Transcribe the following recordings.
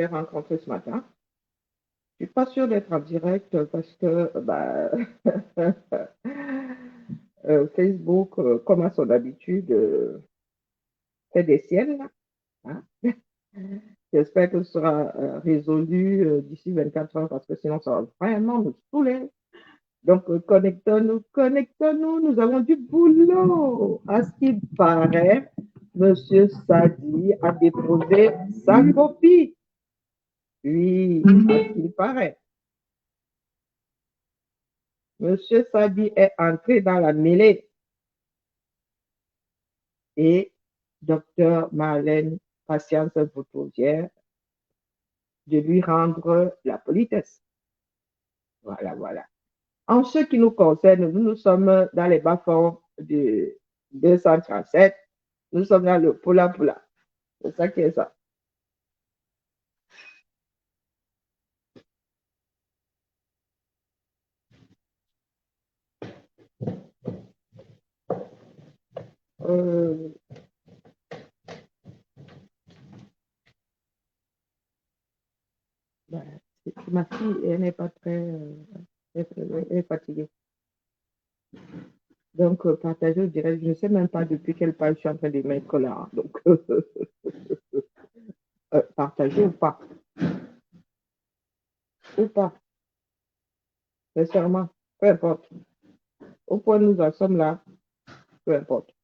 j'ai rencontré ce matin. Je ne suis pas sûre d'être en direct parce que bah, Facebook, comme à son habitude, fait des siennes, là, hein. J'espère que ce sera résolu d'ici 24 heures parce que sinon ça va vraiment nous saouler. Donc, connectons-nous, nous avons du boulot. À ce qu'il paraît, Monsieur Sadi a déposé sa copie. Oui, à ce qu'il paraît. Monsieur Sadi est entré dans la mêlée et Docteur Marlène Patience Boutouzière de lui rendre la politesse. Voilà, voilà. En ce qui nous concerne, nous sommes dans les bas-fonds de 237. Nous sommes dans le Poula Poula. C'est ça qui est ça. Euh, ben, ma fille, elle n'est pas elle est fatiguée. Donc, partager au direct, je ne sais même pas depuis quelle page je suis en train de mettre là. Donc, partager ou pas, ou pas, sincèrement, peu importe. Au point où nous en sommes là, peu importe.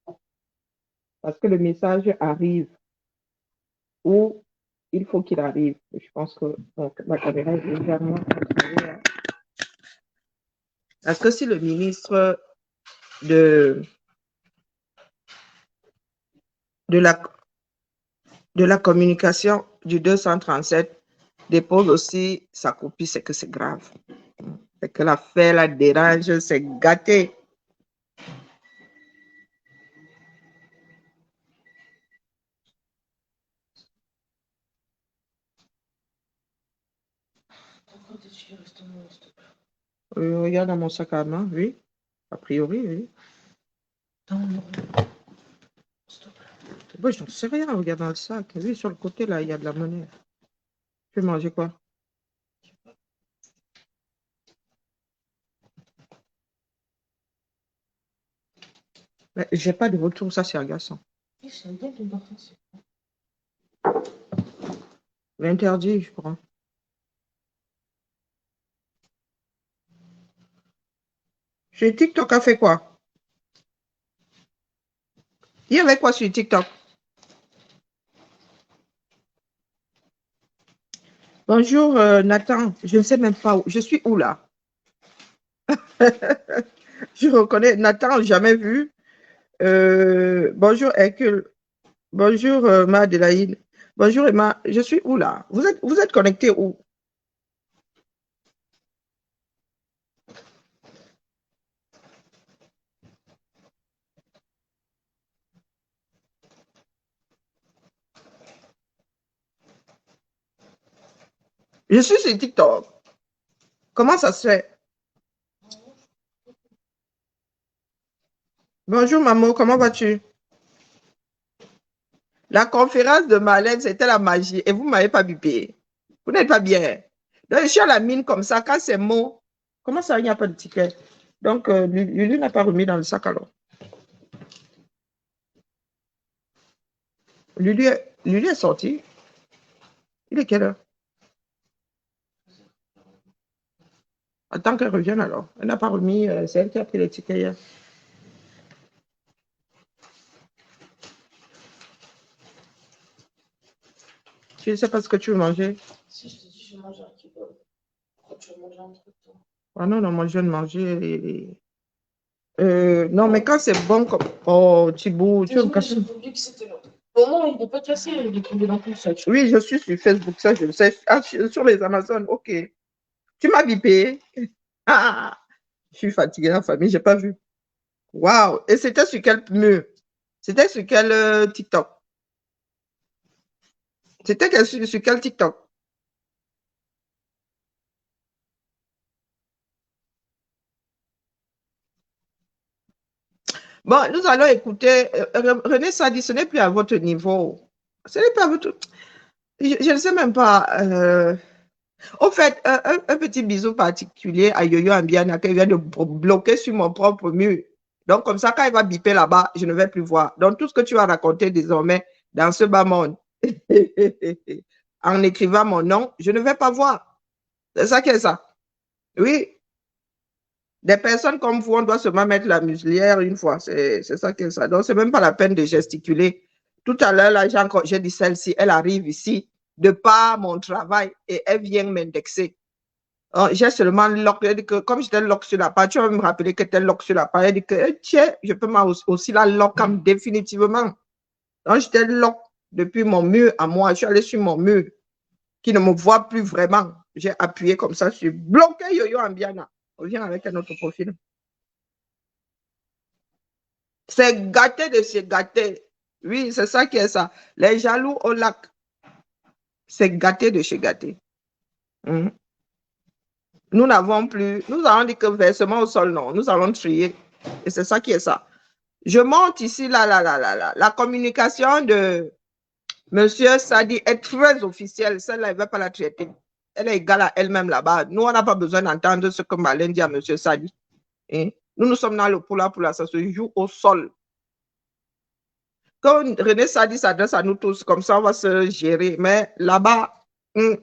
Parce que le message arrive où il faut qu'il arrive. Je pense que donc, ma caméra est légèrement installée, hein. Parce que si le ministre de, de, la, de la communication du 237 dépose aussi sa copie, c'est que c'est grave. C'est que l'affaire la dérange, c'est gâté. Regarde dans mon sac à main, oui. A priori, oui. Bon, je n'en sais rien, regarde dans le sac. Oui, sur le côté, là, il y a de la monnaie. Tu veux manger quoi? J'ai pas de retour, ça c'est agaçant. L'interdit, je crois. Sur TikTok, a fait quoi? Il y avait quoi sur TikTok? Bonjour Nathan, je ne sais même pas où. Je suis où là? Je reconnais Nathan, jamais vu. Bonjour Hercule. Bonjour Madelaïde. Bonjour Emma. Je suis où là? Vous êtes connecté où? Je suis sur TikTok. Comment ça se fait? Bonjour Maman, comment vas-tu? La conférence de Marlène, c'était la magie et vous ne m'avez pas bipé. Vous n'êtes pas bien. Donc, je suis à la mine comme ça. Quand c'est mot, comment ça, il n'y a pas de ticket? Donc, Lulu n'a pas remis dans le sac alors. Lulu, Lulu est sorti. Il est quelle heure? Attends qu'elle revienne alors. Elle n'a pas remis, c'est elle qui a pris les tickets hier. Tu ne sais pas ce que tu veux manger? Si je te dis, je mange un kebab. Pourquoi tu veux manger un truc, toi? Ah non, non, moi je viens de manger non, mais quand c'est bon comme. Oh, Thibaut, tu veux me casser? J'ai oublié que c'était là. Bon, non, il n'est pas cassé, il est tombé dans tout ça. Oui, je suis sur Facebook, ça je le sais. Ah, sur les Amazones, ok. Tu m'as bipé. Ah, je suis fatiguée, la famille, j'ai pas vu. Waouh! Et c'était sur quel mur? C'était sur quel TikTok? C'était sur quel TikTok? Bon, nous allons écouter. René Sadi, ce n'est plus à votre niveau. Ce n'est pas à votre. Je ne sais même pas. Au fait, un petit bisou particulier à Yo-Yo Ambiana qui vient de bloquer sur mon propre mur. Donc, comme ça, quand il va biper là-bas, je ne vais plus voir. Donc, tout ce que tu vas raconter désormais dans ce bas monde, en écrivant mon nom, je ne vais pas voir. C'est ça qui est ça. Oui, des personnes comme vous, on doit seulement mettre la muselière une fois. C'est ça qui est ça. Donc, c'est même pas la peine de gesticuler. Tout à l'heure, là, j'ai dit celle-ci, elle arrive ici de par mon travail et elle vient m'indexer. J'ai seulement lock, elle dit que comme j'étais lock sur la page, tu vas me rappeler que tu es lock sur la page. Elle dit que tiens, je peux aussi la lock définitivement. Donc, j'étais lock depuis mon mur à moi. Je suis allé sur mon mur qui ne me voit plus vraiment. J'ai appuyé comme ça sur bloquer Yo-Yo Ambiana. On vient avec un autre profil. C'est gâté de se gâter. Oui, c'est ça qui est ça. Les jaloux au lac, c'est gâté de chez gâté. Mmh. Nous n'avons plus, nous allons dire que versement au sol, non. Nous allons trier. Et c'est ça qui est ça. Je monte ici, là. La communication de M. Sadi est très officielle. Celle-là, il ne va pas la traiter. Elle est égale à elle-même là-bas. Nous, on n'a pas besoin d'entendre ce que Malène dit à M. Sadi. Hein? Nous sommes dans le poula, ça se joue au sol. Quand René Sadi s'adresse à nous tous, comme ça, on va se gérer. Mais là-bas, il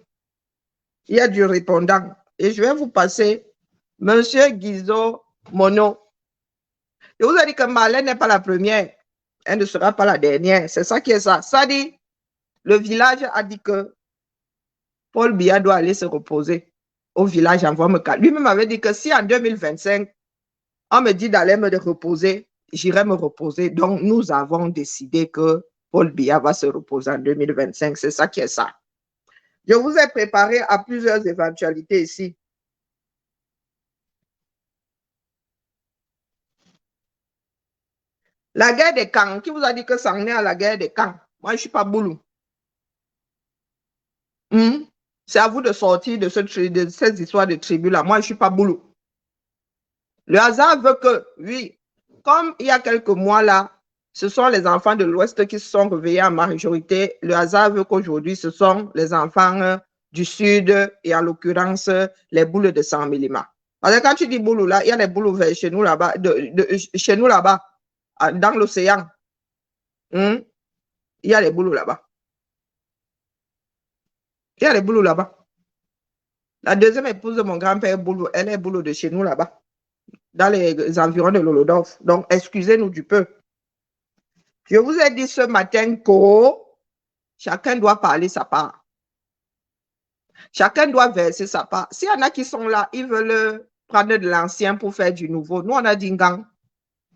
y a du répondant. Et je vais vous passer Monsieur Guizot Mono. Je vous ai dit que Marlène n'est pas la première. Elle ne sera pas la dernière. C'est ça qui est ça. Sadi, le village a dit que Paul Biya doit aller se reposer au village en Voie-Meka. Lui-même avait dit que si en 2025, on me dit d'aller me reposer, j'irai me reposer. Donc, nous avons décidé que Paul Biya va se reposer en 2025. C'est ça qui est ça. Je vous ai préparé à plusieurs éventualités ici. La guerre des camps. Qui vous a dit que ça en est à la guerre des camps? Moi, je ne suis pas boulou. C'est à vous de sortir de ces histoires de tribus-là. Moi, je ne suis pas boulot. Le hasard veut que, oui, comme il y a quelques mois là, ce sont les enfants de l'Ouest qui se sont réveillés en majorité. Le hasard veut qu'aujourd'hui, ce sont les enfants du Sud et en l'occurrence, les boules de 100 mm. Parce que quand tu dis boulot là, il y a les boules vers chez nous là-bas, chez nous là-bas, dans l'océan. Il y a les boules là-bas. Il y a les boules là-bas. La deuxième épouse de mon grand-père Boulou, elle est boulot de chez nous là-bas, dans les environs de Lolodorf. Donc, excusez-nous du peu. Je vous ai dit ce matin que chacun doit parler sa part. Chacun doit verser sa part. S'il y en a qui sont là, ils veulent prendre de l'ancien pour faire du nouveau. Nous, on a dit gang.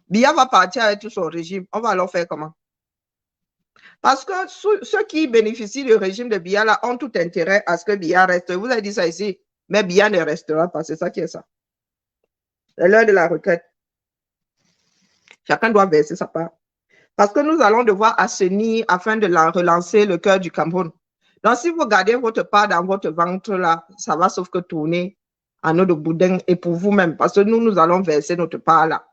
Biya va partir avec tout son régime. On va alors faire comment? Parce que ceux qui bénéficient du régime de Biya là ont tout intérêt à ce que Biya reste. Vous avez dit ça ici, mais Biya ne restera pas. C'est ça qui est ça. C'est l'heure de la retraite. Chacun doit verser sa part. Parce que nous allons devoir assainir afin de relancer le cœur du Cameroun. Donc, si vous gardez votre part dans votre ventre là, ça va sauf que tourner en eau de boudin et pour vous-même. Parce que nous allons verser notre part là.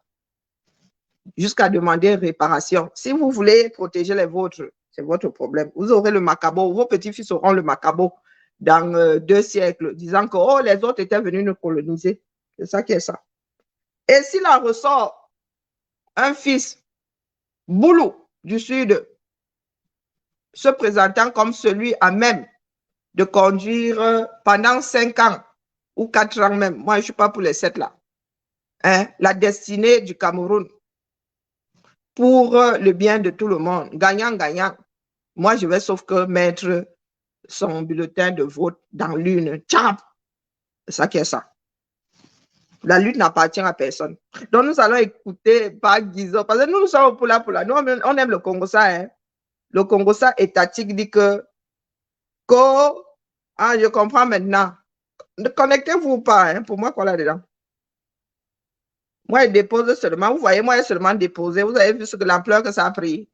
Jusqu'à demander réparation. Si vous voulez protéger les vôtres, c'est votre problème. Vous aurez le macabo, vos petits-fils auront le macabo dans 2 siècles, disant que oh, les autres étaient venus nous coloniser. C'est ça qui est ça. Et s'il en ressort un fils boulot du Sud se présentant comme celui à même de conduire pendant 5 ans ou 4 ans même, moi je ne suis pas pour les 7 là, hein, la destinée du Cameroun pour le bien de tout le monde, gagnant. Moi, je vais sauf que mettre son bulletin de vote dans l'urne. Tchap! C'est ça qui est ça. La lutte n'appartient à personne. Donc, nous allons écouter par Guizot. Parce que nous sommes pour la. Nous, on aime le Congo ça. Hein? Le Congo ça étatique dit que je comprends maintenant. Ne connectez-vous pas. Hein? Pour moi, quoi là-dedans? Moi, il dépose seulement. Vous voyez, moi, il seulement déposé. Vous avez vu ce que l'ampleur que ça a pris.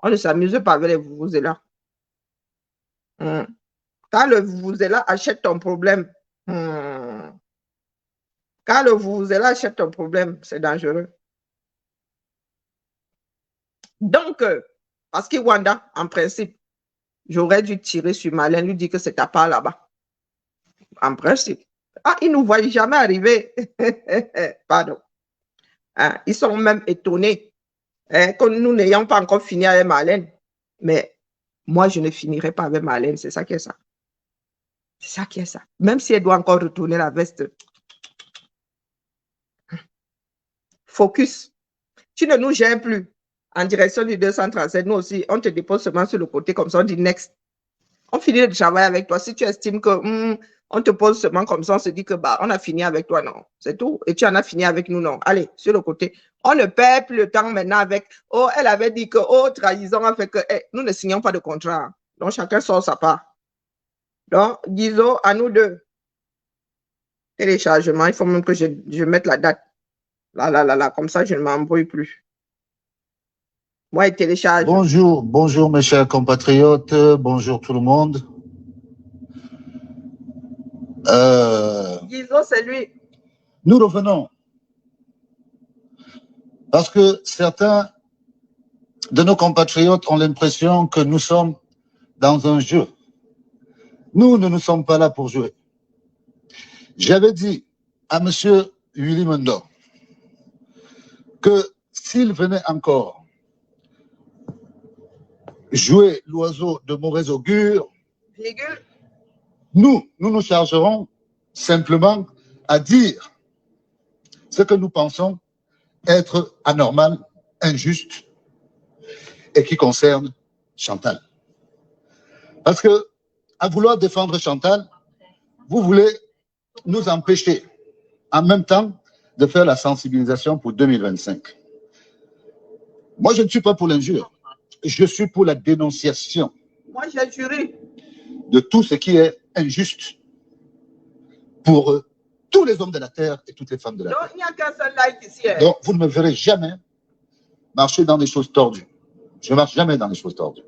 On ne s'amuse pas avec les vous-là. Quand le vous-là achète ton problème, quand le vous-là achète ton problème, c'est dangereux. Donc, parce que Wanda, en principe, J'aurais dû tirer sur Marlène, lui dire que c'est ta part là-bas. En principe. Ah, ils ne nous voient jamais arriver. Pardon. Hein, ils sont même étonnés que nous n'ayons pas encore fini avec Marlène. Mais moi, je ne finirai pas avec Marlène. C'est ça qui est ça. C'est ça qui est ça. Même si elle doit encore retourner la veste. Focus. Tu ne nous gères plus en direction du 237. Nous aussi, on te dépose seulement sur le côté comme ça, on dit next. On finit le travail avec toi. Si tu estimes que on te pose seulement comme ça, on se dit que bah, on a fini avec toi, non. C'est tout. Et tu en as fini avec nous, non. Allez, sur le côté. On ne perd plus le temps maintenant avec, oh, elle avait dit que, oh, trahison a fait que, nous ne signons pas de contrat. Donc, chacun sort sa part. Donc, disons, à nous deux. Téléchargement, il faut même que je mette la date. Là, comme ça, je ne m'embrouille plus. Moi, il télécharge. Bonjour mes chers compatriotes, bonjour tout le monde. Disons, c'est lui. Nous revenons. Parce que certains de nos compatriotes ont l'impression que nous sommes dans un jeu. Nous ne sommes pas là pour jouer. J'avais dit à M. Willy Mendo que s'il venait encore jouer l'oiseau de mauvais augure, nous nous chargerons simplement à dire ce que nous pensons être anormal, injuste et qui concerne Chantal. Parce que, à vouloir défendre Chantal, vous voulez nous empêcher en même temps de faire la sensibilisation pour 2025. Moi, je ne suis pas pour l'injure. Je suis pour la dénonciation. Moi, j'ai juré. De tout ce qui est injuste pour tous les hommes de la terre et toutes les femmes de la terre. Donc, il n'y a qu'un seul like ici. Donc, vous ne me verrez jamais marcher dans des choses tordues. Je ne marche jamais dans des choses tordues.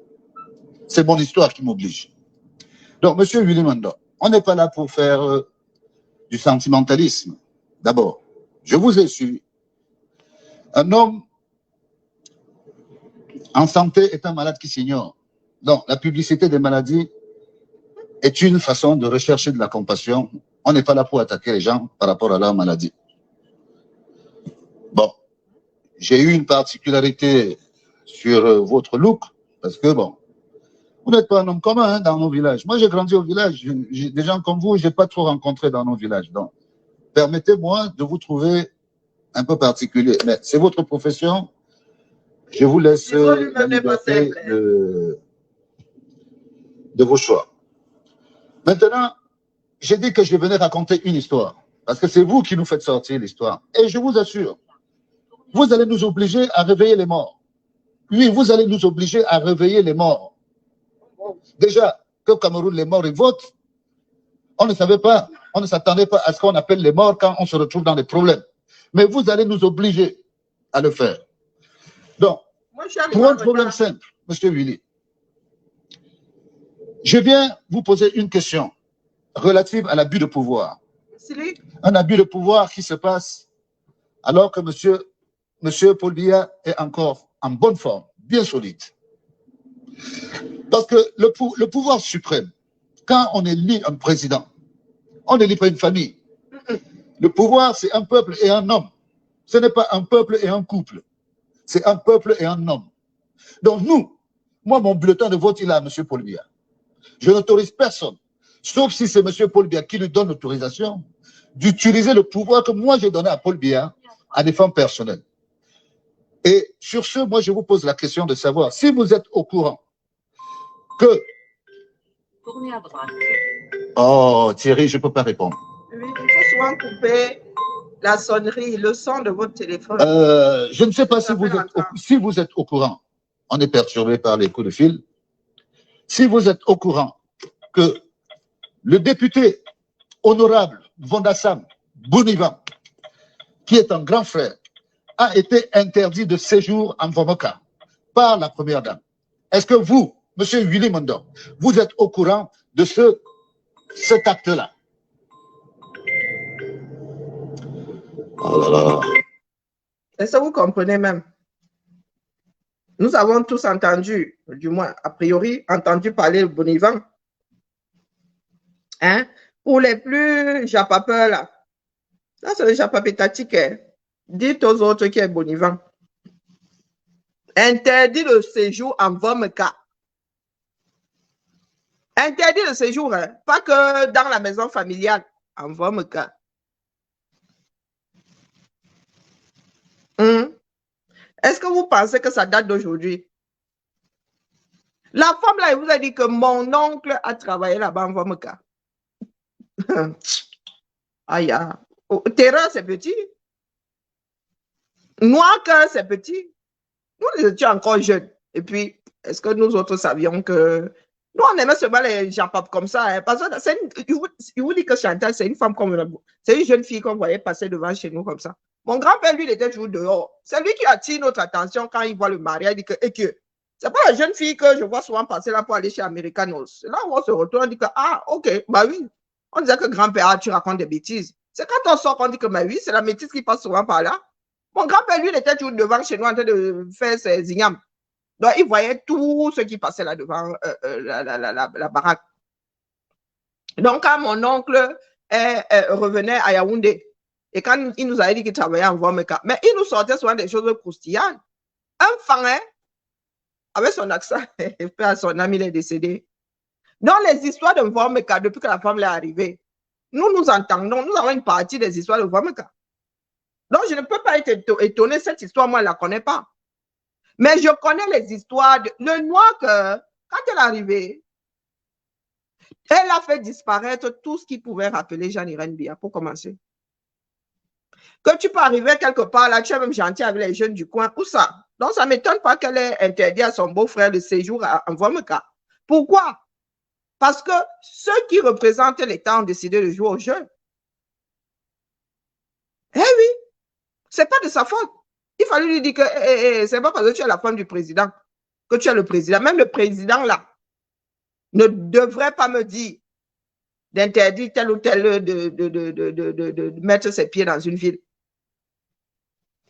C'est mon histoire qui m'oblige. Donc, M. Willy Mendo, on n'est pas là pour faire du sentimentalisme. D'abord, je vous ai suivi. Un homme en santé est un malade qui s'ignore. Donc, la publicité des maladies est une façon de rechercher de la compassion. On n'est pas là pour attaquer les gens par rapport à leur maladie. Bon, j'ai eu une particularité sur votre look, parce que bon, vous n'êtes pas un homme commun dans nos villages. Moi, j'ai grandi au village. Des gens comme vous, je n'ai pas trop rencontré dans nos villages. Donc, permettez-moi de vous trouver un peu particulier. Mais c'est votre profession. Je vous laisse la liberté de vos choix. Maintenant, j'ai dit que je venais raconter une histoire. Parce que c'est vous qui nous faites sortir l'histoire. Et je vous assure, vous allez nous obliger à réveiller les morts. Oui, vous allez nous obliger à réveiller les morts. Déjà, qu'au Cameroun, les morts, ils votent. On ne savait pas, on ne s'attendait pas à ce qu'on appelle les morts quand on se retrouve dans des problèmes. Mais vous allez nous obliger à le faire. Donc, pour un problème simple, M. Willy, je viens vous poser une question relative à l'abus de pouvoir. Un abus de pouvoir qui se passe alors que monsieur Paul Biya est encore en bonne forme, bien solide. Parce que le pouvoir suprême, quand on élit un président, on n'élit pas une famille. Le pouvoir, c'est un peuple et un homme. Ce n'est pas un peuple et un couple. C'est un peuple et un homme. Donc nous, moi, mon bulletin de vote, il est à M. Paul Biya. Je n'autorise personne, sauf si c'est M. Paul Biya qui lui donne l'autorisation d'utiliser le pouvoir que moi j'ai donné à Paul Biya à des fins personnelles. Et sur ce, moi, je vous pose la question de savoir si vous êtes au courant que... Tournez à droite. Oh, Thierry, je ne peux pas répondre. Oui, il faut souvent couper la sonnerie, le son de votre téléphone. Je ne sais pas si vous êtes au courant. On est perturbé par les coups de fil. Si vous êtes au courant que le député honorable Vondassam Bounivan, qui est un grand frère, a été interdit de séjour en Vomoka par la première dame. Est-ce que vous, M. Willy Mendo, vous êtes au courant de cet acte-là? Oh là là. Est-ce que vous comprenez même? Nous avons tous entendu, du moins a priori, entendu parler de Bonivan. Hein? Pour les plus japapeurs, là, c'est le japapétatique. Hein? Dites aux autres qui est Bonivan. Interdit le séjour en Vomeka. Interdit le séjour, hein? Pas que dans la maison familiale, en Vomeka. Est-ce que vous pensez que ça date d'aujourd'hui? La femme là, elle vous a dit que mon oncle a travaillé là-bas en Vomeka. Aïe, terrain, c'est petit. Noir-Cœur, c'est petit. Nous étions encore jeunes. Et puis, est-ce que nous autres savions que... Nous, on aimait seulement les gens comme ça. Hein, parce que il vous dit que Chantal, c'est une femme comme... C'est une jeune fille qu'on voyait passer devant chez nous comme ça. Mon grand-père, lui, il était toujours dehors. C'est lui qui attire notre attention quand il voit le mariage. Il dit que c'est pas la jeune fille que je vois souvent passer là pour aller chez Americanos. Là où on se retourne, on dit que, ah, ok, bah oui. On disait que grand-père, tu racontes des bêtises. C'est quand on sort qu'on dit que, bah oui, c'est la métisse qui passe souvent par là. Mon grand-père, lui, il était toujours devant chez nous en train de faire ses ignames. Donc, il voyait tout ce qui passait là devant la baraque. Donc, quand mon oncle revenait à Yaoundé, et quand il nous avait dit qu'il travaillait en Vomeka, mais il nous sortait souvent des choses croustillantes. Un fan, hein, avec son accent, son ami, il est décédé. Donc, les histoires de Vomeka, depuis que la femme est arrivée, nous entendons, nous avons une partie des histoires de Vomeka. Donc, je ne peux pas être étonné, cette histoire, moi, je ne la connais pas. Mais je connais les histoires de le noir que, quand elle est arrivée, elle a fait disparaître tout ce qui pouvait rappeler Jeanne-Irène Bia, pour commencer. Que tu peux arriver quelque part, là, tu es même gentil avec les jeunes du coin, où ça? Donc, ça ne m'étonne pas qu'elle ait interdit à son beau-frère le séjour en Vomeka. Pourquoi? Parce que ceux qui représentent l'État ont décidé de jouer au jeu. Eh oui, ce n'est pas de sa faute. Il fallait lui dire que c'est pas parce que tu es la femme du président que tu es le président. Même le président, là, ne devrait pas me dire d'interdire tel ou tel de mettre ses pieds dans une ville.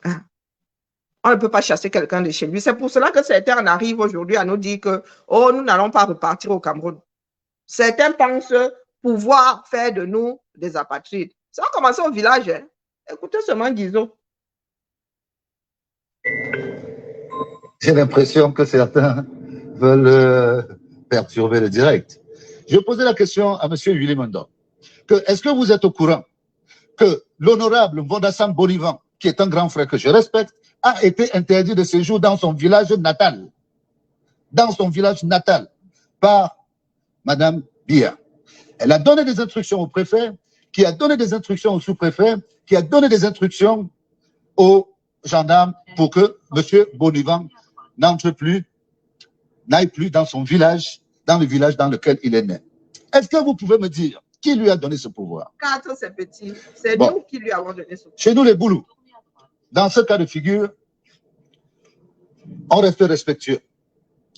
Hein? On ne peut pas chasser quelqu'un de chez lui. C'est pour cela que certains en arrivent aujourd'hui à nous dire que oh, nous n'allons pas repartir au Cameroun. Certains pensent pouvoir faire de nous des apatrides. Ça a commencé au village. Hein? Écoutez seulement Guizot. J'ai l'impression que certains veulent perturber le direct. Je posais la question à M. Willy Mondor. Est-ce que vous êtes au courant que l'honorable Vondassam Bonivan, qui est un grand frère que je respecte, a été interdit de séjour dans son village natal, par Mme Bia. Elle a donné des instructions au préfet, qui a donné des instructions au sous-préfet, qui a donné des instructions aux gendarmes pour que M. Bonivan n'aille plus dans son village, dans le village dans lequel il est né. Est-ce que vous pouvez me dire qui lui a donné ce pouvoir? 4, c'est petit. C'est nous qui lui avons donné ce pouvoir. Chez nous, les boulous, dans ce cas de figure, on reste respectueux.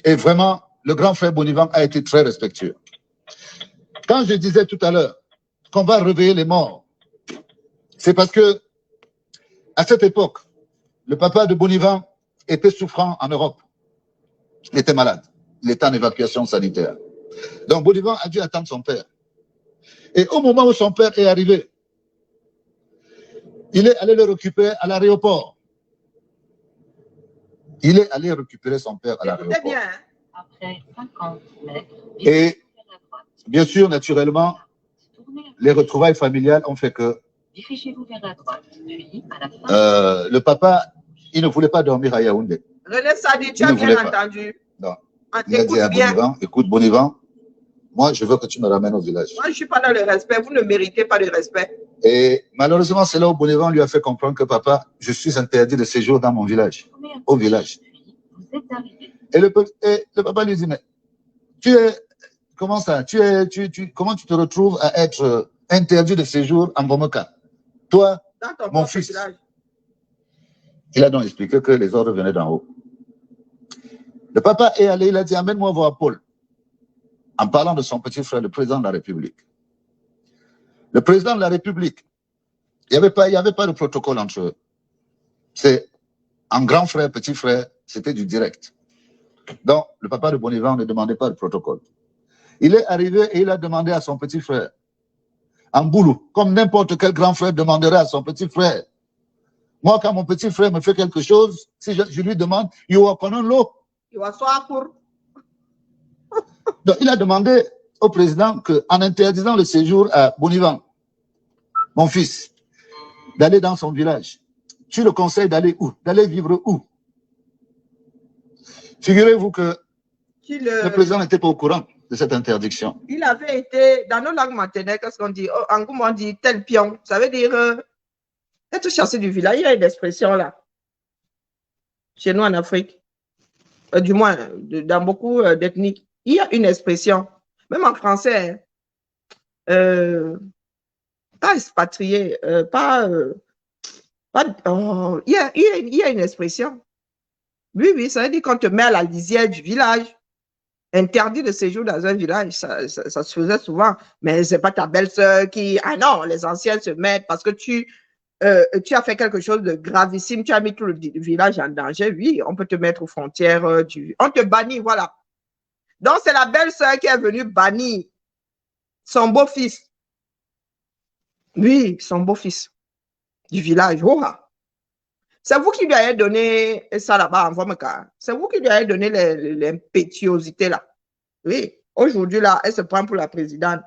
Et vraiment, le grand frère Bonivan a été très respectueux. Quand je disais tout à l'heure qu'on va réveiller les morts, c'est parce que, à cette époque, le papa de Bonivan était souffrant en Europe. Il était malade. Il était en évacuation sanitaire. Donc Bonivan a dû attendre son père. Et au moment où son père est arrivé, il est allé le récupérer à l'aéroport. Il est allé récupérer son père à l'aéroport. Bien. Après 50 mètres, et bien sûr, naturellement, les retrouvailles familiales ont fait que dirigez-vous vers la droite, puis à la fin. Le papa, il ne voulait pas dormir à Yaoundé. René Sadi, tu as bien entendu. Non. Il a dit à Bonivan, écoute Bonivan, moi je veux que tu me ramènes au village. Moi je ne suis pas dans le respect, vous ne méritez pas de respect. Et malheureusement, c'est là où Bonivan lui a fait comprendre que papa, je suis interdit de séjour dans mon village, au village. Et le papa lui dit, mais tu es, comment ça, comment tu te retrouves à être interdit de séjour en Vomeka? Toi, mon fils. Village. Il a donc expliqué que les ordres venaient d'en haut. Le papa est allé, il a dit, amène-moi voir Paul. En parlant de son petit frère, le président de la République. Le président de la République, il n'y avait pas de protocole entre eux. C'est un grand frère, petit frère, c'était du direct. Donc, le papa de Bonivan ne demandait pas de protocole. Il est arrivé et il a demandé à son petit frère, en boulot, comme n'importe quel grand frère demanderait à son petit frère. Moi, quand mon petit frère me fait quelque chose, si je lui demande, il va connaître l'eau. Donc, il a demandé au président qu'en interdisant le séjour à Bonivan, mon fils, d'aller dans son village, tu le conseilles d'aller où? D'aller vivre où? Figurez-vous que le président n'était pas au courant de cette interdiction. Il avait été, dans nos langues maternelles, qu'est-ce qu'on dit? En Goumou, on dit tel pion. Ça veut dire être chassé du village. Il y a une expression là. Chez nous en Afrique. Du moins, dans beaucoup d'ethnies. Il y a une expression. Même en français. Pas expatrié. Il y a une expression. Oui, ça veut dire qu'on te met à la lisière du village. Interdit de séjour dans un village, ça se faisait souvent. Mais ce n'est pas ta belle-sœur qui... Ah non, les anciens se mettent parce que tu as fait quelque chose de gravissime, tu as mis tout le village en danger. Oui, on peut te mettre aux frontières on te bannit, voilà. Donc, c'est la belle-sœur qui est venue bannir son beau-fils. Oui, son beau-fils du village. Oh, c'est vous qui lui avez donné ça là-bas en Vomeca. C'est vous qui lui avez donné l'impétuosité là. Oui, aujourd'hui là, elle se prend pour la présidente.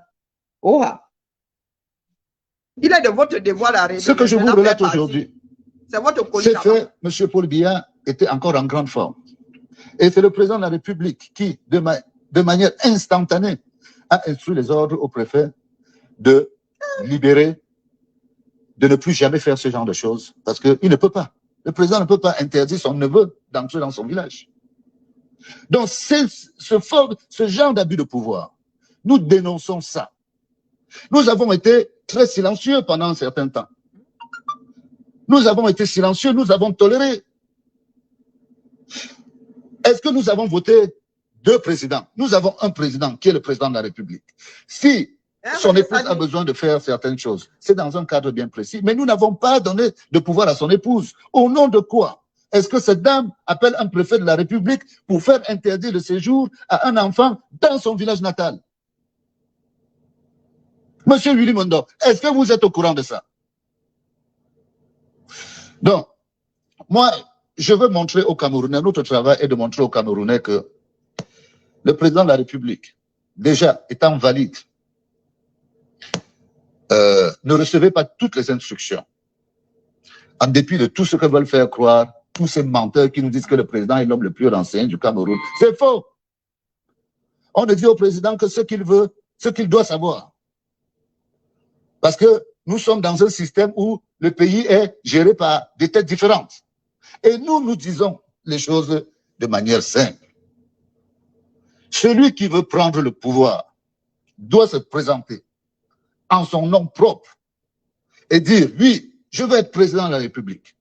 Oh, il est de votre devoir d'arrêter. Ce que je vous relate aujourd'hui, c'est votre c'est que M. Paul Biya était encore en grande forme. Et c'est le président de la République qui, de manière instantanée, a instruit les ordres au préfet de libérer, de ne plus jamais faire ce genre de choses, parce qu'il ne peut pas. Le président ne peut pas interdire son neveu d'entrer dans son village. Donc, ce genre d'abus de pouvoir, nous dénonçons ça. Nous avons été très silencieux pendant un certain temps. Nous avons été silencieux, nous avons toléré. Est-ce que nous avons voté 2 présidents? Nous avons un président qui est le président de la République. Si son épouse a besoin de faire certaines choses, c'est dans un cadre bien précis, mais nous n'avons pas donné de pouvoir à son épouse. Au nom de quoi? Est-ce que cette dame appelle un préfet de la République pour faire interdire le séjour à un enfant dans son village natal? Monsieur Willy Mondo, est-ce que vous êtes au courant de ça? Donc, moi, je veux montrer aux Camerounais, notre travail est de montrer aux Camerounais que le président de la République, déjà étant valide, ne recevait pas toutes les instructions. En dépit de tout ce que veulent faire croire tous ces menteurs qui nous disent que le président est l'homme le plus renseigné du Cameroun. C'est faux. On ne dit au président que ce qu'il veut, ce qu'il doit savoir. Parce que nous sommes dans un système où le pays est géré par des têtes différentes. Et nous disons les choses de manière simple. Celui qui veut prendre le pouvoir doit se présenter en son nom propre et dire, oui, je veux être président de la République.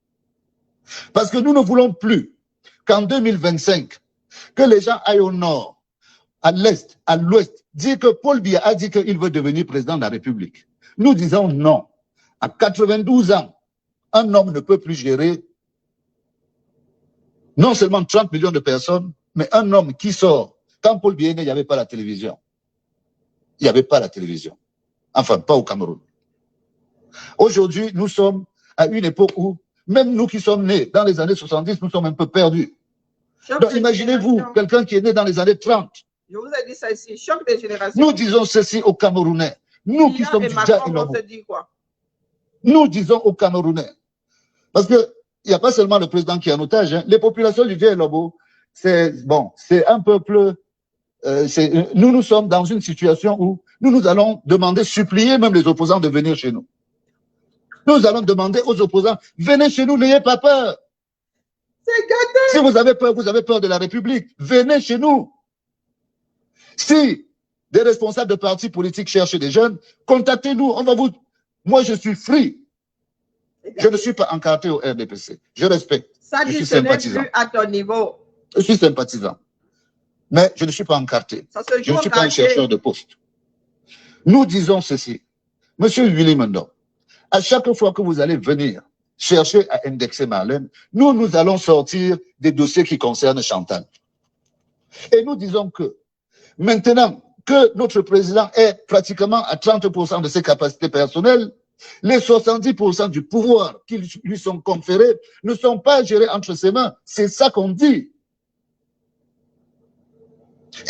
Parce que nous ne voulons plus qu'en 2025, que les gens aillent au nord, à l'est, à l'ouest, dire que Paul Biya a dit qu'il veut devenir président de la République. Nous disons non. À 92 ans, un homme ne peut plus gérer non seulement 30 millions de personnes, mais un homme qui sort. Quand Paul Biya, il n'y avait pas la télévision. Il n'y avait pas la télévision. Enfin, pas au Cameroun. Aujourd'hui, nous sommes à une époque où, même nous qui sommes nés dans les années 70, nous sommes un peu perdus. Donc, imaginez-vous, quelqu'un qui est né dans les années 30. Je vous ai dit ça ici, choc des générations. Nous disons ceci aux Camerounais. Nous qui sommes du Dja et Lobo. Nous disons aux Camerounais. Parce qu'il n'y a pas seulement le président qui est en otage. Hein. Les populations du Dja et Lobo, c'est bon, c'est un peuple. Nous sommes dans une situation où nous allons demander, supplier même les opposants de venir chez nous. Nous allons demander aux opposants, venez chez nous, n'ayez pas peur. C'est gâté. Si vous avez peur de la République, venez chez nous. Si des responsables de partis politiques cherchent des jeunes, contactez-nous, on va vous... Moi, je suis free. Je ne suis pas encarté au RDPC. Je respecte. Ça je dit suis ce n'est sympathisant. plus à ton niveau. Je suis sympathisant. Mais je ne suis pas encarté. Je ne suis pas un chercheur de poste. Nous disons ceci. Monsieur Willy Mondo, à chaque fois que vous allez venir chercher à indexer Marlène, nous allons sortir des dossiers qui concernent Chantal. Et nous disons que maintenant que notre président est pratiquement à 30% de ses capacités personnelles, les 70% du pouvoir qui lui sont conférés ne sont pas gérés entre ses mains. C'est ça qu'on dit.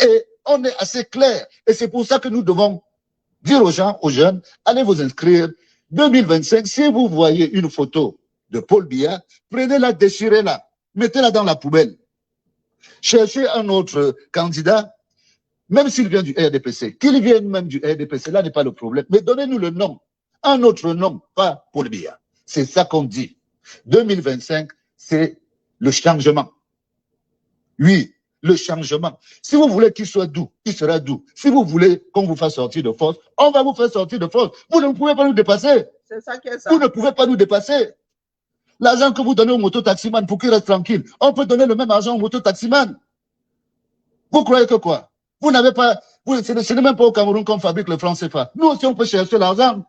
Et on est assez clair. Et c'est pour ça que nous devons dire aux gens, aux jeunes, allez vous inscrire. 2025, si vous voyez une photo de Paul Biya, prenez-la, déchirez-la, mettez-la dans la poubelle. Cherchez un autre candidat, même s'il vient du RDPC, qu'il vienne même du RDPC, là n'est pas le problème. Mais donnez-nous le nom, un autre nom, pas Paul Biya. C'est ça qu'on dit. 2025, c'est le changement. Oui, le changement. Si vous voulez qu'il soit doux, il sera doux. Si vous voulez qu'on vous fasse sortir de force, on va vous faire sortir de force. Vous ne pouvez pas nous dépasser. C'est ça qui est ça. Vous ne pouvez pas nous dépasser. L'argent que vous donnez au mototaximan pour qu'il reste tranquille, on peut donner le même argent au mototaximan. Vous croyez que quoi? Vous n'avez pas... Ce n'est même pas au Cameroun qu'on fabrique le franc CFA. Nous aussi, on peut chercher l'argent.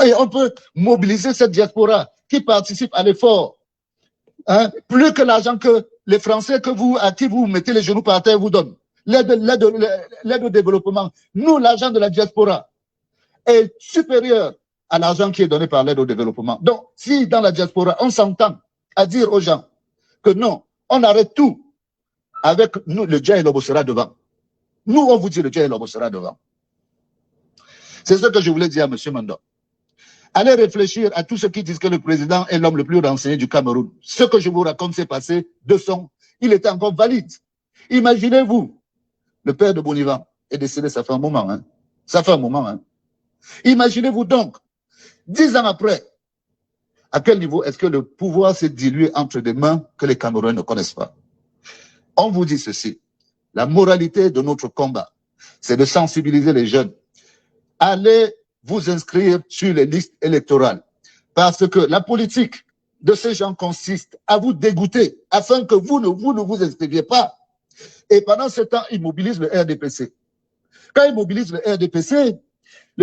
Et on peut mobiliser cette diaspora qui participe à l'effort. Hein? Plus que l'argent que les Français à qui vous mettez les genoux par terre vous donnent. L'aide au développement. Nous, l'argent de la diaspora est supérieur à l'argent qui est donné par l'aide au développement. Donc, si dans la diaspora, on s'entend à dire aux gens que non, on arrête tout, avec nous, le Dja et Lobo sera devant. Nous, on vous dit le Dja et Lobo sera devant. C'est ce que je voulais dire à M. Mando. Allez réfléchir à tous ceux qui disent que le président est l'homme le plus renseigné du Cameroun. Ce que je vous raconte s'est passé de son. Il était encore valide. Imaginez-vous, le père de Bonivan est décédé, ça fait un moment. Hein. Ça fait un moment. Hein. Imaginez-vous donc, 10 ans après, à quel niveau est-ce que le pouvoir s'est dilué entre des mains que les Camerounais ne connaissent pas? On vous dit ceci, la moralité de notre combat, c'est de sensibiliser les jeunes. Allez vous inscrire sur les listes électorales. Parce que la politique de ces gens consiste à vous dégoûter afin que vous ne vous inscriviez pas. Et pendant ce temps, ils mobilisent le RDPC. Quand ils mobilisent le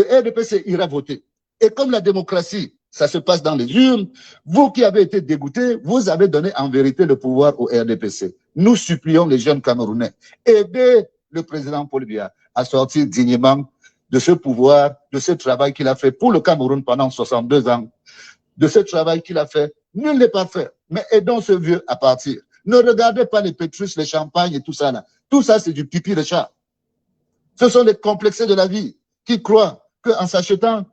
RDPC ira voter. Et comme la démocratie, ça se passe dans les urnes, vous qui avez été dégoûtés, vous avez donné en vérité le pouvoir au RDPC. Nous supplions les jeunes Camerounais, aidez le président Paul Biya à sortir dignement de ce pouvoir, de ce travail qu'il a fait pour le Cameroun pendant 62 ans, de ce travail qu'il a fait. Nul n'est parfait, mais aidons ce vieux à partir. Ne regardez pas les pétrus, les champagnes et tout ça là. Tout ça, c'est du pipi de chat. Ce sont les complexés de la vie qui croient qu'en s'achetant,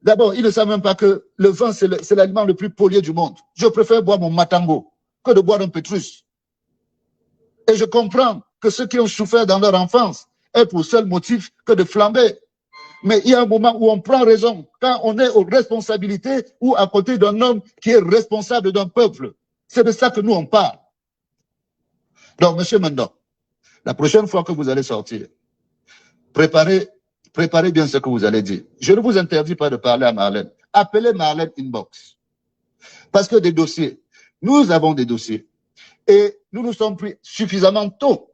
d'abord, ils ne savent même pas que le vin, c'est l'aliment le plus pollué du monde. Je préfère boire mon matango que de boire un pétrus. Et je comprends que ceux qui ont souffert dans leur enfance aient pour seul motif que de flamber. Mais il y a un moment où on prend raison, quand on est aux responsabilités ou à côté d'un homme qui est responsable d'un peuple. C'est de ça que nous, on parle. Donc, M. Mando, la prochaine fois que vous allez sortir, préparez bien ce que vous allez dire. Je ne vous interdis pas de parler à Marlène. Appelez Marlène inbox. Parce que des dossiers, nous avons des dossiers. Et nous nous sommes pris suffisamment tôt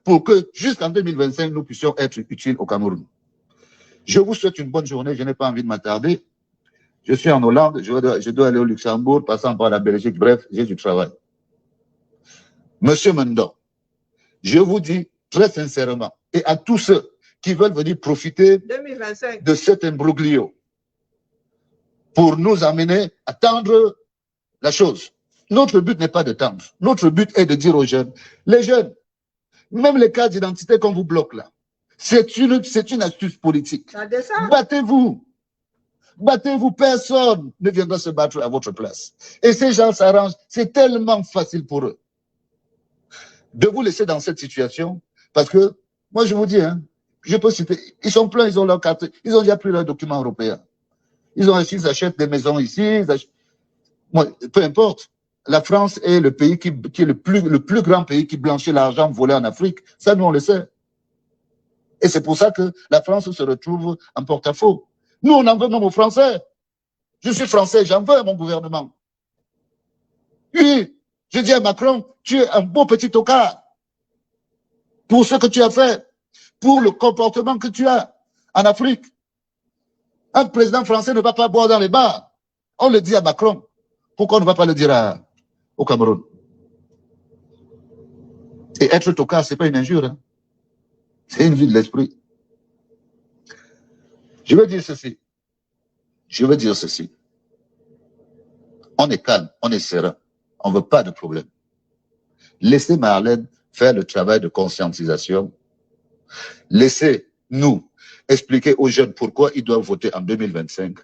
pour que jusqu'en 2025, nous puissions être utiles au Cameroun. Je vous souhaite une bonne journée. Je n'ai pas envie de m'attarder. Je suis en Hollande. Je dois aller au Luxembourg, passant par la Belgique. Bref, j'ai du travail. Monsieur Mando, je vous dis très sincèrement, et à tous ceux qui veulent venir profiter 2025 de cet imbroglio pour nous amener à tendre la chose. Notre but n'est pas de tendre. Notre but est de dire aux jeunes, les jeunes, même les cas d'identité qu'on vous bloque là, c'est une astuce politique. Battez-vous. Battez-vous. Personne ne viendra se battre à votre place. Et ces gens s'arrangent. C'est tellement facile pour eux de vous laisser dans cette situation. Parce que, moi je vous dis, hein, je peux citer, ils sont pleins, ils ont leur carte, ils ont déjà pris leurs documents européens. Ils achètent des maisons ici. Moi, peu importe. La France est le pays qui est le plus grand pays qui blanchit l'argent volé en Afrique. Ça, nous, on le sait. Et c'est pour ça que la France se retrouve en porte-à-faux. Nous, on en veut même aux Français. Je suis français, j'en veux à mon gouvernement. Oui, je dis à Macron, tu es un beau petit tocard pour ce que tu as fait, pour le comportement que tu as en Afrique. Un président français ne va pas boire dans les bars. On le dit à Macron. Pourquoi on ne va pas le dire au Cameroun? Et être tocard, ce n'est pas une injure. Hein. C'est une vie de l'esprit. Je veux dire ceci. Je veux dire ceci. On est calme, on est serein. On ne veut pas de problème. Laissez Marlène faire le travail de conscientisation. Laissez-nous expliquer aux jeunes pourquoi ils doivent voter en 2025.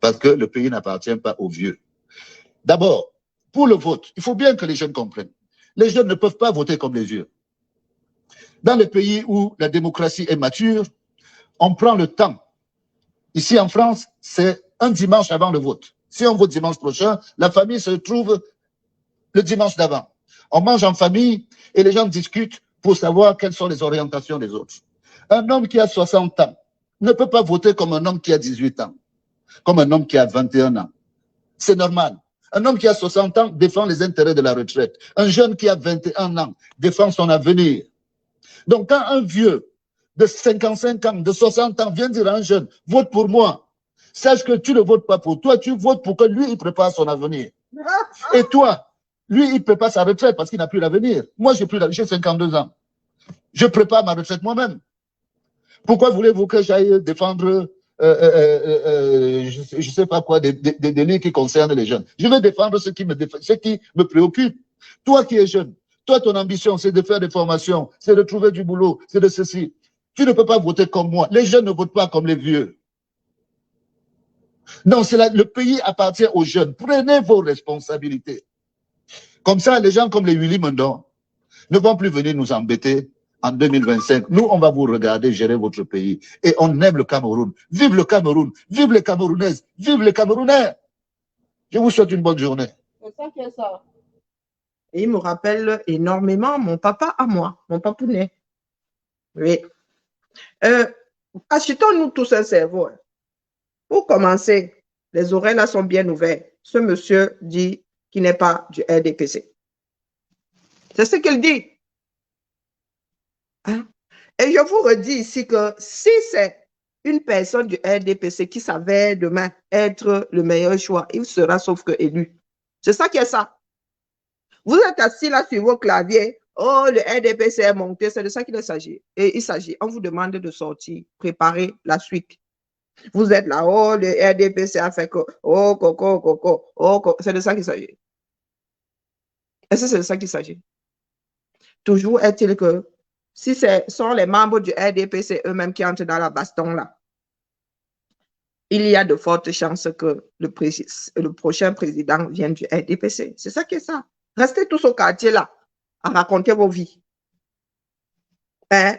Parce que le pays n'appartient pas aux vieux. D'abord, pour le vote, il faut bien que les jeunes comprennent. Les jeunes ne peuvent pas voter comme les vieux. Dans les pays où la démocratie est mature, on prend le temps. Ici en France, c'est un dimanche avant le vote. Si on vote dimanche prochain, la famille se trouve le dimanche d'avant. On mange en famille et les gens discutent pour savoir quelles sont les orientations des autres. Un homme qui a 60 ans ne peut pas voter comme un homme qui a 18 ans, comme un homme qui a 21 ans. C'est normal. Un homme qui a 60 ans défend les intérêts de la retraite. Un jeune qui a 21 ans défend son avenir. Donc quand un vieux de 55 ans, de 60 ans vient dire à un jeune, vote pour moi, sache que tu ne votes pas pour toi, tu votes pour que lui, il prépare son avenir. Et toi, lui, il prépare sa retraite parce qu'il n'a plus l'avenir. Moi, j'ai 52 ans. Je prépare ma retraite moi-même. Pourquoi voulez-vous que j'aille défendre, je ne sais pas quoi, des délits qui concernent les jeunes? Je vais défendre ce qui me préoccupe. Toi qui es jeune, toi, ton ambition, c'est de faire des formations, c'est de trouver du boulot, c'est de ceci. Tu ne peux pas voter comme moi. Les jeunes ne votent pas comme les vieux. Non, le pays appartient aux jeunes. Prenez vos responsabilités. Comme ça, les gens comme les Willy Mendon ne vont plus venir nous embêter en 2025. Nous, on va vous regarder gérer votre pays. Et on aime le Cameroun. Vive le Cameroun. Vive les Camerounaises. Vive les Camerounais. Je vous souhaite une bonne journée. C'est ça qui est ça. Et il me rappelle énormément mon papa à moi, mon papounet. Oui. Achetons-nous tous un cerveau. Pour commencer, les oreilles là sont bien ouvertes. Ce monsieur dit qu'il n'est pas du RDPC. C'est ce qu'il dit. Hein? Et je vous redis ici que si c'est une personne du RDPC qui s'avère demain être le meilleur choix, il sera sauf que élu. C'est ça qui est ça. Vous êtes assis là sur vos claviers. Oh, le RDPC est monté. C'est de ça qu'il s'agit. Et il s'agit. On vous demande de sortir, préparer la suite. Vous êtes là, oh, le RDPC a fait que, oh, coco, coco, oh, coco. C'est de ça qu'il s'agit. Et c'est de ça qu'il s'agit. Toujours est-il que si ce sont les membres du RDPC eux-mêmes qui entrent dans la baston là, il y a de fortes chances que le prochain président vienne du RDPC. C'est ça qui est ça. Restez tous au quartier là, à raconter vos vies. Hein?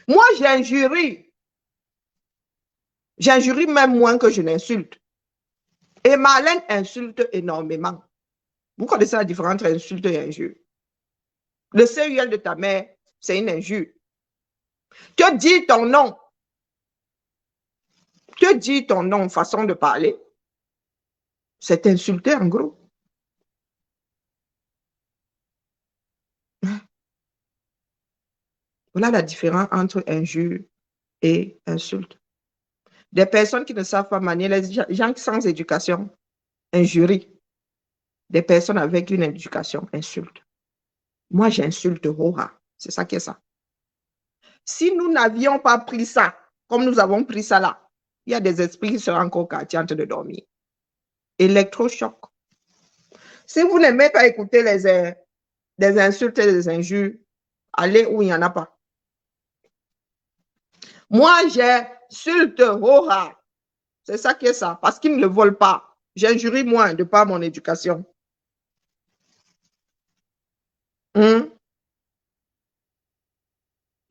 Moi, j'injurie. J'injurie même moins que je n'insulte. Et Marlène insulte énormément. Vous connaissez la différence entre insulte et injure. Le CUL de ta mère, c'est une injure. Tu dis ton nom. Tu dis ton nom, façon de parler. C'est insulter en gros. Voilà la différence entre injure et insulte. Des personnes qui ne savent pas manier, les gens sans éducation, injurient. Des personnes avec une éducation, insultent. Moi, j'insulte Roha. C'est ça qui est ça. Si nous n'avions pas pris ça, comme nous avons pris ça là, il y a des esprits qui seraient encore quartier en train de dormir. Électrochoc. Si vous n'aimez pas écouter les insultes et les injures, allez où il n'y en a pas. Moi, j'insulte Roha. C'est ça qui est ça. Parce qu'ils ne le volent pas. J'injurie moins de par mon éducation.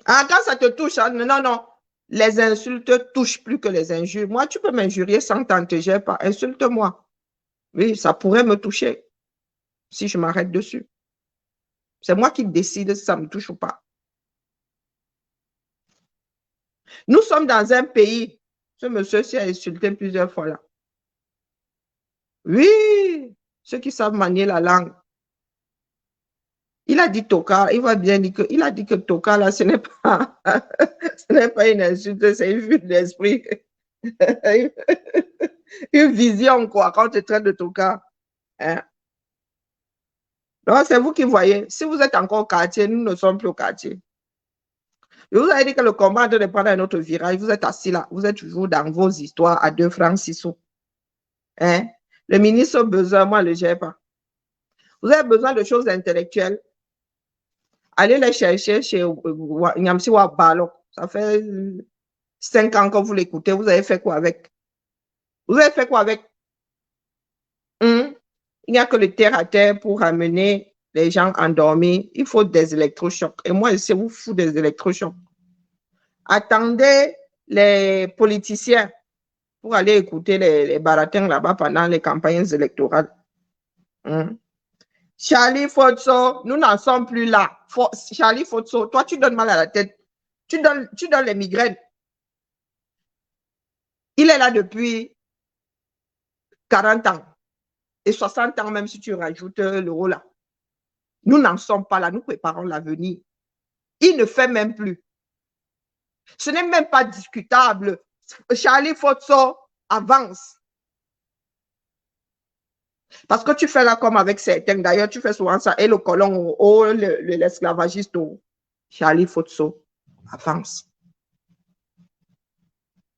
Ah, quand ça te touche, hein? Non, non. Les insultes touchent plus que les injures. Moi, tu peux m'injurier sans t'entéger pas. Insulte-moi. Oui, ça pourrait me toucher si je m'arrête dessus. C'est moi qui décide si ça me touche ou pas. Nous sommes dans un pays, ce monsieur-ci a insulté plusieurs fois là. Oui, ceux qui savent manier la langue. Il a dit Toka, il va bien dire que, il a dit que Toka là, ce n'est pas, ce n'est pas une insulte, c'est une vue d'esprit. Une vision quoi, quand tu traites de Toka. Hein? Donc, c'est vous qui voyez. Si vous êtes encore au quartier, nous ne sommes plus au quartier. Je vous avais dit que le combat de prendre un autre virage. Vous êtes assis là. Vous êtes toujours dans vos histoires à 2 francs 6 sous. Hein? Le ministre a besoin, moi, je ne le gère pas. Vous avez besoin de choses intellectuelles. Allez les chercher chez Nyamsi Balo. Ça fait 5 ans que vous l'écoutez. Vous avez fait quoi avec? Vous avez fait quoi avec? Il n'y a que le terre à terre pour amener les gens endormis. Il faut des électrochocs. Et moi, je sais vous fous des électrochocs. Attendez les politiciens pour aller écouter les baratins là-bas pendant les campagnes électorales. Charlie Fotso, nous n'en sommes plus là. Charlie Fotso, toi, tu donnes mal à la tête. Tu donnes les migraines. Il est là depuis 40 ans. Et 60 ans, même si tu rajoutes l'euro là. Nous n'en sommes pas là. Nous préparons l'avenir. Il ne fait même plus. Ce n'est même pas discutable. Charlie Fotso avance. Parce que tu fais là comme avec certains. D'ailleurs, tu fais souvent ça. Et le colon, l'esclavagiste, Charlie Fotso, avance.